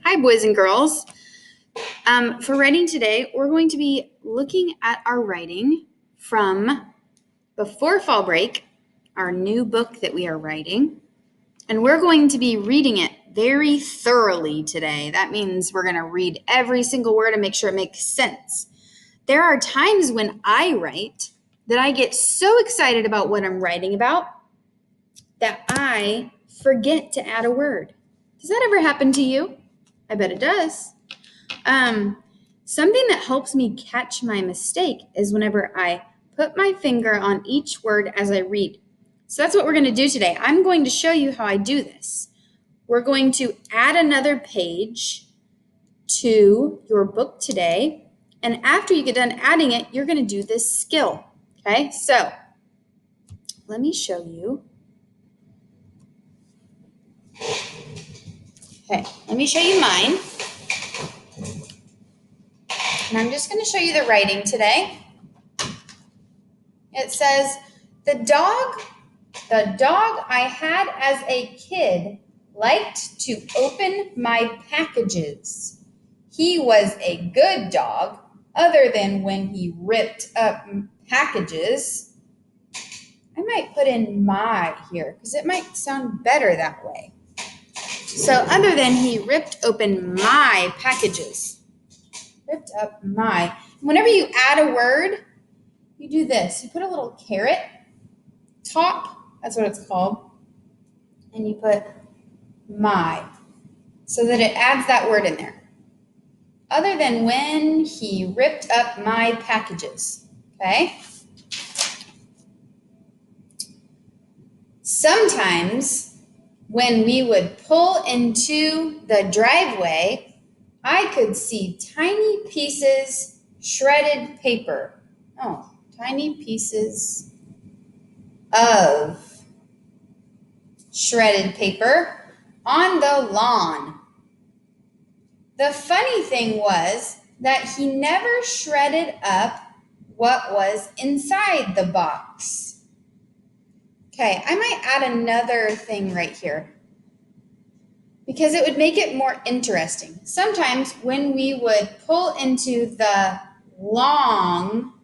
Hi, boys and girls. For writing today, we're going to be looking at our writing from Before Fall Break, our new book that we are writing. And we're going to be reading it very thoroughly today. That means we're going to read every single word and make sure it makes sense. There are times when I write that I get so excited about what I'm writing about that I forget to add a word. Does that ever happen to you? I bet it does. Something that helps me catch my mistake is whenever I put my finger on each word as I read. So that's what we're going to do today. I'm going to show you how I do this. We're going to add another page to your book today. And after you get done adding it, you're going to do this skill. Okay, so let me show you. Okay, let me show you mine. And I'm just going to show you the writing today. It says, the dog I had as a kid liked to open my packages. He was a good dog, other than when he ripped up packages. I might put in my here because it might sound better that way. So other than he ripped open my packages. Ripped up my. Whenever you add a word, you do this. You put a little caret top, that's what it's called, and you put my, so that it adds that word in there. Other than when he ripped up my packages, okay? Sometimes when we would pull into the driveway, I could see tiny pieces shredded paper. Oh, tiny pieces of shredded paper on the lawn. The funny thing was that he never shredded up what was inside the box. Okay, I might add another thing right here because it would make it more interesting. Sometimes when we would pull into the long,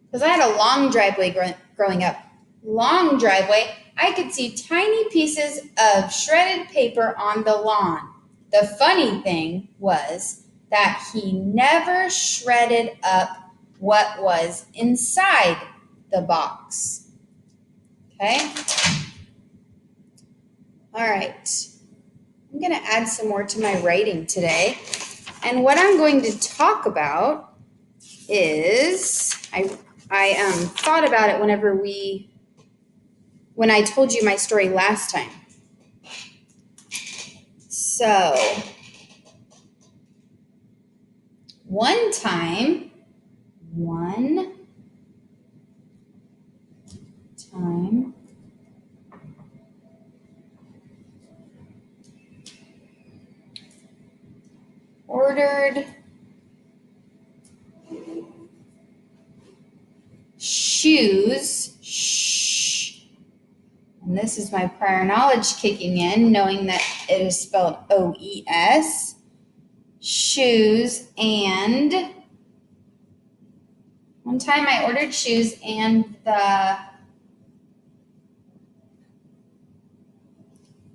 because I had a long driveway growing up, long driveway, I could see tiny pieces of shredded paper on the lawn. The funny thing was that he never shredded up what was inside the box. Okay? All right. I'm going to add some more to my writing today. And what I'm going to talk about is, I thought about it when I told you my story last time. So, one time, ordered shoes, and this is my prior knowledge kicking in, knowing that it is spelled O-E-S, shoes, and one time I ordered shoes and the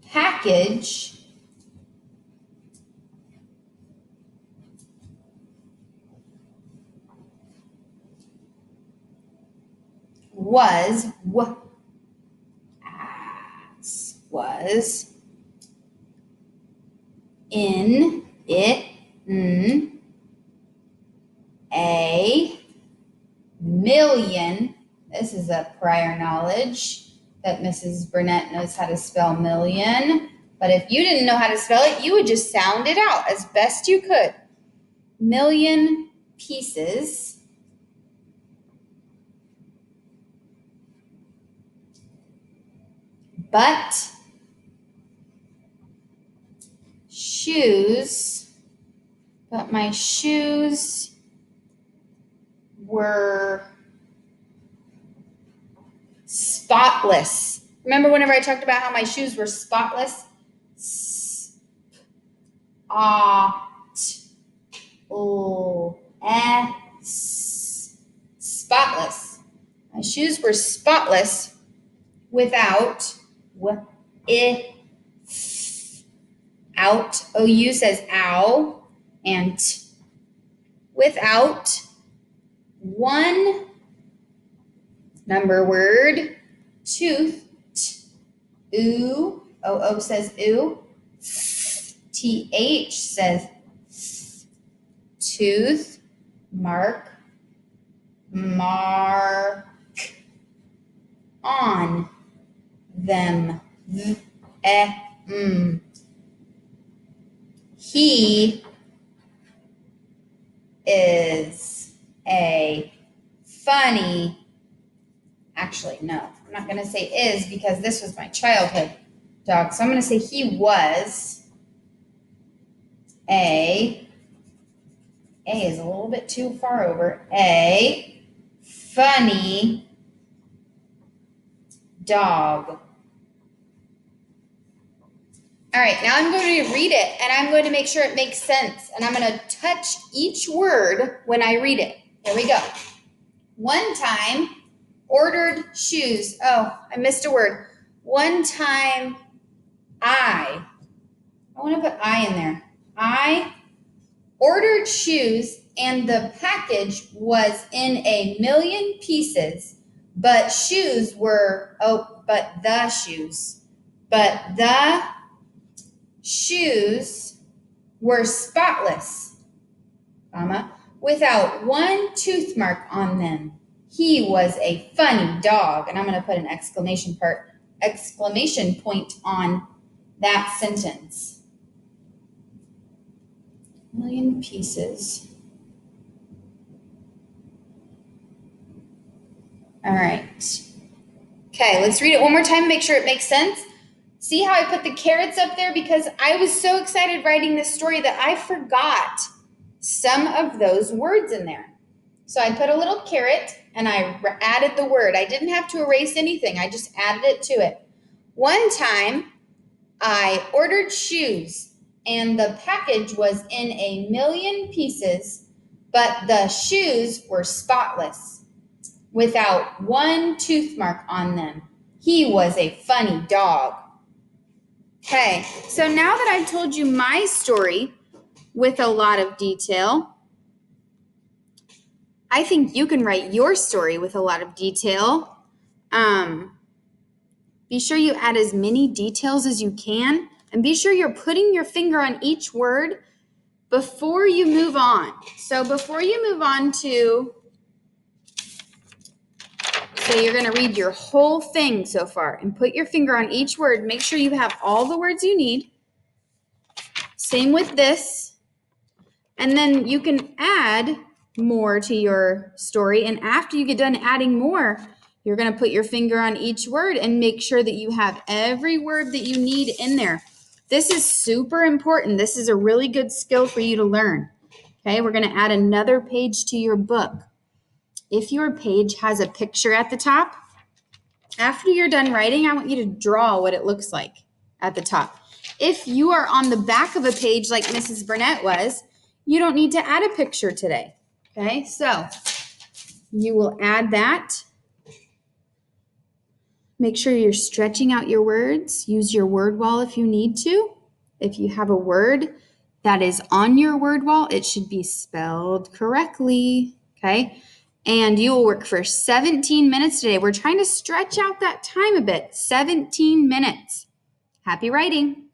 package was in a million. This is a prior knowledge that Mrs. Burnett knows how to spell million. But if you didn't know how to spell it, you would just sound it out as best you could. Million pieces but my shoes were spotless. Remember whenever I talked about how my shoes were spotless? Spotless. My shoes were spotless without out. OU says ow and without one number word tooth. Ooh. OO says ooh. TH says tooth. Mark on them. He is a funny, actually, no, I'm not going to say is because this was my childhood dog. So I'm going to say he was a is a little bit too far over, a funny dog. All right, now I'm going to read it and I'm going to make sure it makes sense. And I'm going to touch each word when I read it. Here we go. One time, ordered shoes. Oh, I missed a word. One time, I want to put I in there. I ordered shoes and the package was in a million pieces, but the shoes were spotless, without one tooth mark on them. He was a funny dog. And I'm going to put an exclamation point on that sentence. Million pieces. All right. Okay, let's read it one more time and make sure it makes sense. See how I put the carrots up there? Because I was so excited writing this story that I forgot some of those words in there. So I put a little carrot and I added the word. I didn't have to erase anything. I just added it to it. One time I ordered shoes and the package was in a million pieces, but the shoes were spotless, without one tooth mark on them. He was a funny dog. Okay, so now that I've told you my story with a lot of detail, I think you can write your story with a lot of detail. Be sure you add as many details as you can, and be sure you're putting your finger on each word before you move on. So before you move on to, so you're going to read your whole thing so far and put your finger on each word. Make sure you have all the words you need. Same with this. And then you can add more to your story. And after you get done adding more, you're going to put your finger on each word and make sure that you have every word that you need in there. This is super important. This is a really good skill for you to learn. Okay, we're going to add another page to your book. If your page has a picture at the top, after you're done writing, I want you to draw what it looks like at the top. If you are on the back of a page like Mrs. Burnett was, you don't need to add a picture today. Okay, so you will add that. Make sure you're stretching out your words. Use your word wall if you need to. If you have a word that is on your word wall, it should be spelled correctly. Okay, and you will work for 17 minutes today. We're trying to stretch out that time a bit. 17 minutes. Happy writing.